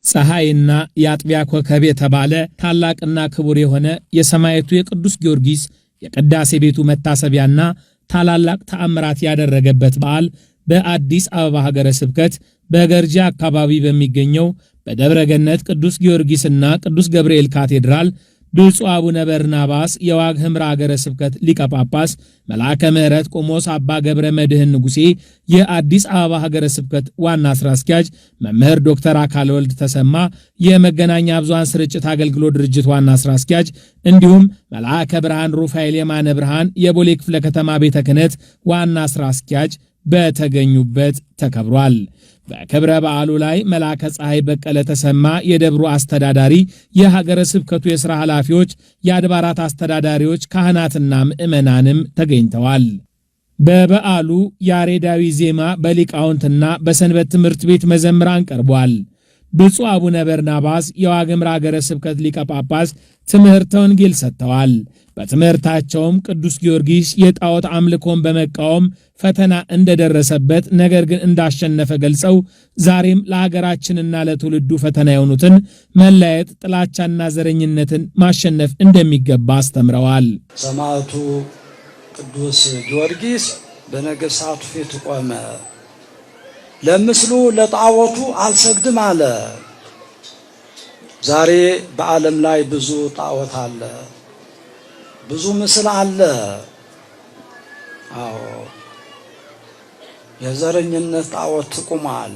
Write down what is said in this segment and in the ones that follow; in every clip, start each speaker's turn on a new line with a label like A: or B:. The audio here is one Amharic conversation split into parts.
A: ፀሐይና የአጥቢያ ኮከብ የተባለ ታላቅና ክቡር የሆነ የሰማዕቱ የቅዱስ ጊዮርጊስ የቅዳሴ ቤቱ መታሰቢያና ታላላቅ ተአምራት ያደረገበት በዓል በአዲስ አበባ ሀገረ ስብከት በገርጂ አካባቢ በሚገኘው በደብረ ገነት ቅዱስ ጊዮርጊስና ቅዱስ ገብርኤል ካቴድራል ብፁዕ አቡነ በርናባስ የዋግ ኽምራ ሀገረ ስብከት ሊቀ ጳጳስ መልአከ ምሕረት ቆሞስ አባ ገብረ መድኅን ንጉሴ፣ የአዲስ አበባ ሀገረ ስብከት ዋና ሥራ አስኪያጅ መምህር ዶክተር አካለ ወልድ ተሰማ፣ የመገናኛ ብዙሃን ስርጭት አገልግሎት ድርጅት ዋና ሥራ አስኪያጅ እንዲሁም መልአከ ብርሃን ሩፋኤል የማነ ብርሃን የቦሌ ክፍለ ከተማ ቤተ ክህነት ዋና ሥራ አስኪያጅ በተገኙበት ተከብሯል። በክብረ በዓሉ ላይ መልአከ ፀሐይ በቀለ ተሰማ የደብሩ አስተዳዳሪ፣ የሀገረ ስብከቱ የሥራ ኃላፊዎች፣ የአድባራት አስተዳዳሪዎች፣ ካህናትና ምዕመናንም ተገኝተዋል። በበዓሉ ያሬዳዊ ዜማ በሊቃውንትና በሰንበት ትምህርት ቤት መዘምራን ቀርቧል። ብፁዕ አቡነ በርናባስ የዋግ ኽምራ ሀገረ ስብከት ሊቀ ጳጳስ ትምህርተ ወንጌል ሰጥተዋል። በትምህርታቸውም ቅዱስ ጊዮርጊስ የጣዖት አምልኮን በመቃወም ፈተና እንደደረሰበት ነገር ግን እንዳሸነፈ ገልጸው ዛሬም ለሀገራችንና ለትውልዱ ፈተና የሆኑትን መለያየት፣ ጥላቻና ዘረኝነትን ማሸነፍ እንደሚገባ አስተምረዋል።
B: ሰማዕቱ ቅዱስ ጊዮርጊስ በነገሥታቱ ፊት ቆመ። ለምስሉ ለጣዖቱ አልሰግድም አለ። ዛሬ በዓለም ላይ ብዙ ጣዖት አለ፣ ብዙ ምስል አለ። አዎ የዘረኝነት ጣዖት ቁሟል፣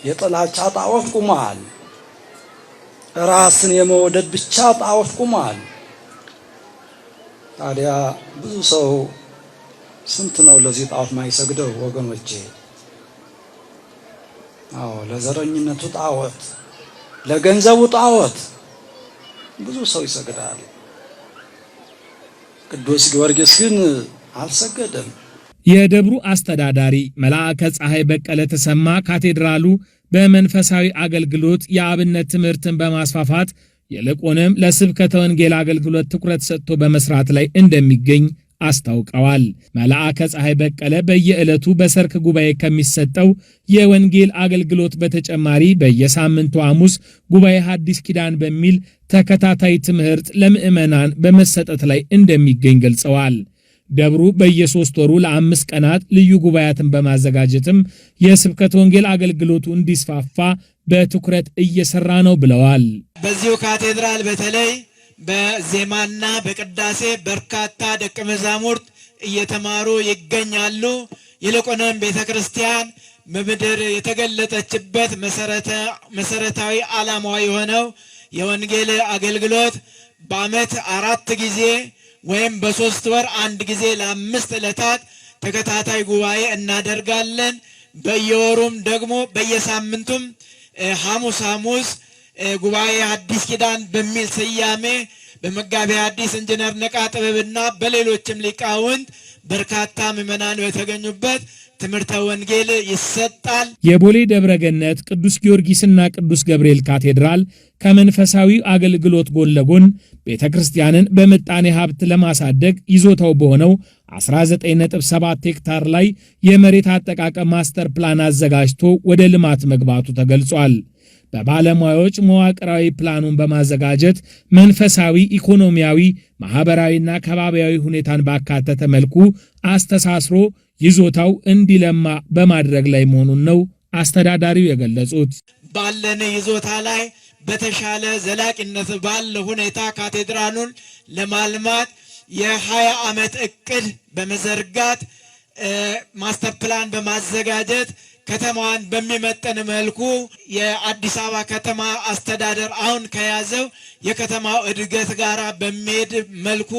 B: የጥላቻ ጣዖት ቁሟል፣ ራስን የመውደድ ብቻ ጣዖት ቁሟል። ታዲያ ብዙ ሰው ስንት ነው ለዚህ ጣዖት ማይሰግደው ወገኖቼ? አዎ ለዘረኝነቱ ጣዖት፣ ለገንዘቡ ጣዖት ብዙ ሰው ይሰግዳል። ቅዱስ ጊዮርጊስ ግን አልሰገደም።
A: የደብሩ አስተዳዳሪ መልአከ ፀሐይ በቀለ ተሰማ ካቴድራሉ በመንፈሳዊ አገልግሎት የአብነት ትምህርትን በማስፋፋት ይልቁንም ለስብከተ ወንጌል አገልግሎት ትኩረት ሰጥቶ በመስራት ላይ እንደሚገኝ አስታውቀዋል። መልአከ ፀሐይ በቀለ በየዕለቱ በሰርክ ጉባኤ ከሚሰጠው የወንጌል አገልግሎት በተጨማሪ በየሳምንቱ ሐሙስ ጉባኤ ሐዲስ ኪዳን በሚል ተከታታይ ትምህርት ለምዕመናን በመሰጠት ላይ እንደሚገኝ ገልጸዋል። ደብሩ በየ3 ወሩ ለ5 ቀናት ልዩ ጉባኤያትን በማዘጋጀትም የስብከተ ወንጌል አገልግሎቱ እንዲስፋፋ በትኩረት እየሰራ ነው ብለዋል።
C: በዚሁ ካቴድራል በተለይ በዜማና በቅዳሴ በርካታ ደቀ መዛሙርት እየተማሩ ይገኛሉ። ይልቁንም ቤተክርስቲያን በምድር የተገለጠችበት መሰረታዊ ዓላማዋ የሆነው የወንጌል አገልግሎት በዓመት 4 ጊዜ ወይም በ3 ወር 1 ጊዜ ለ5 ዕለታት ተከታታይ ጉባኤ እናደርጋለን። በየወሩም ደግሞ በየሳምንቱም ሐሙስ ጉባኤ ሐዲስ ኪዳን በሚል ስያሜ በመጋቤ ሐዲስ ኢንጂነር ነቃ ጥበብና በሌሎችም ሊቃውንት በርካታ ምዕመናን የተገኙበት ትምህርተ ወንጌል ይሰጣል።
A: የቦሌ ደብረ ገነት ቅዱስ ጊዮርጊስና ቅዱስ ገብርኤል ካቴድራል ከመንፈሳዊ አገልግሎት ጎን ለጎን ቤተክርስቲያንን በምጣኔ ሀብት ለማሳደግ ይዞታው በሆነው 19.7 ሄክታር ላይ የመሬት አጠቃቀም ማስተር ፕላን አዘጋጅቶ ወደ ልማት መግባቱ ተገልጿል። በባለሙያዎች መዋቅራዊ ፕላኑን በማዘጋጀት መንፈሳዊ፣ ኢኮኖሚያዊ፣ ማህበራዊና ከባቢያዊ ሁኔታን ባካተተ መልኩ አስተሳስሮ ይዞታው እንዲለማ በማድረግ ላይ መሆኑን ነው አስተዳዳሪው የገለጹት።
C: ባለን ይዞታ ላይ በተሻለ ዘላቂነት ባለ ሁኔታ ካቴድራሉን ለማልማት የ20 ዓመት እቅድ በመዘርጋት ማስተር ፕላን በማዘጋጀት ከተማዋን በሚመጥን መልኩ የአዲስ አበባ ከተማ አስተዳደር አሁን ከያዘው የከተማው እድገት ጋር በሚሄድ መልኩ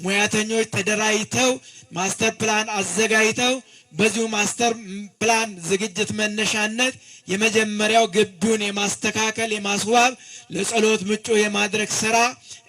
C: ሙያተኞች ተደራጅተው ማስተር ፕላን አዘጋጅተው በዚሁ ማስተር ፕላን ዝግጅት መነሻነት የመጀመሪያው ግቢውን የማስተካከል የማስዋብ ለጸሎት ምቹ የማድረግ ሥራ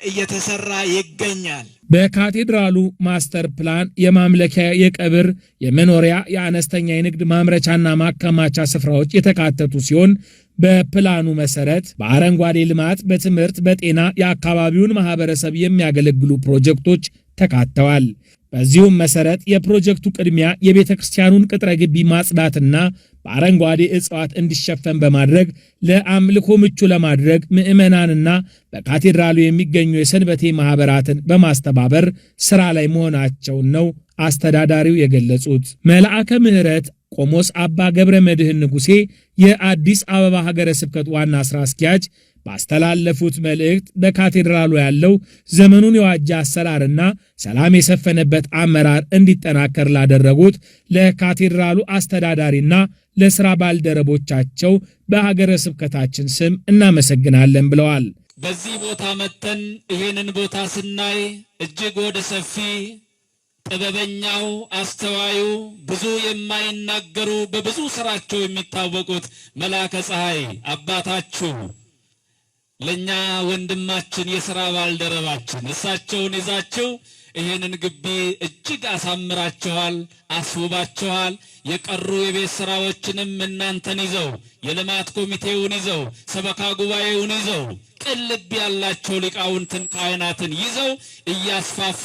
C: እየተሰራ ይገኛል።
A: በካቴድራሉ ማስተር ፕላን የማምለኪያ፣ የቀብር፣ የመኖሪያ፣ የአነስተኛ የንግድ ማምረቻና ማከማቻ ስፍራዎች የተካተቱ ሲሆን በፕላኑ መሰረት በአረንጓዴ ልማት፣ በትምህርት፣ በጤና የአካባቢውን ማህበረሰብ የሚያገለግሉ ፕሮጀክቶች ተካተዋል። በዚሁም መሰረት የፕሮጀክቱ ቅድሚያ የቤተ ክርስቲያኑን ቅጥረ ግቢ ማጽዳትና በአረንጓዴ እጽዋት እንዲሸፈን በማድረግ ለአምልኮ ምቹ ለማድረግ ምዕመናንና በካቴድራሉ የሚገኙ የሰንበቴ ማኅበራትን በማስተባበር ሥራ ላይ መሆናቸውን ነው አስተዳዳሪው የገለጹት። መልአከ ምሕረት ቆሞስ አባ ገብረ መድኅን ንጉሴ የአዲስ አበባ ሀገረ ስብከት ዋና ሥራ አስኪያጅ ባስተላለፉት መልእክት በካቴድራሉ ያለው ዘመኑን የዋጀ አሰራርና ሰላም የሰፈነበት አመራር እንዲጠናከር ላደረጉት ለካቴድራሉ አስተዳዳሪና ለሥራ ባልደረቦቻቸው በሀገረ ስብከታችን ስም እናመሰግናለን ብለዋል።
D: በዚህ ቦታ መተን ይህንን ቦታ ስናይ እጅግ ወደ ሰፊ ጥበበኛው አስተዋዩ ብዙ የማይናገሩ በብዙ ስራቸው የሚታወቁት መልአከ ፀሐይ አባታችሁ ለኛ ወንድማችን የሥራ ባልደረባችን እሳቸውን ይዛችሁ ይሄንን ግቢ እጅግ አሳምራችኋል፣ አስውባችኋል። የቀሩ የቤት ስራዎችንም እናንተን ይዘው የልማት ኮሚቴውን ይዘው ሰበካ ጉባኤውን ይዘው ቅልብ ያላቸው ሊቃውንትን ካህናትን ይዘው እያስፋፉ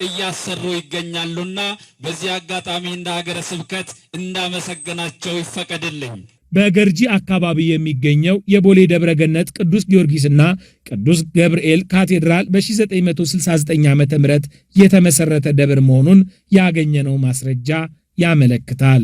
D: እያሰሩ ይገኛሉና በዚህ አጋጣሚ እንደ ሀገረ ስብከት እንዳመሰገናቸው ይፈቀድልኝ።
A: በገርጂ አካባቢ የሚገኘው የቦሌ ደብረገነት ቅዱስ ጊዮርጊስና ቅዱስ ገብርኤል ካቴድራል በ1969 ዓ.ም የተመሰረተ ደብር መሆኑን ያገኘነው ማስረጃ ያመለክታል።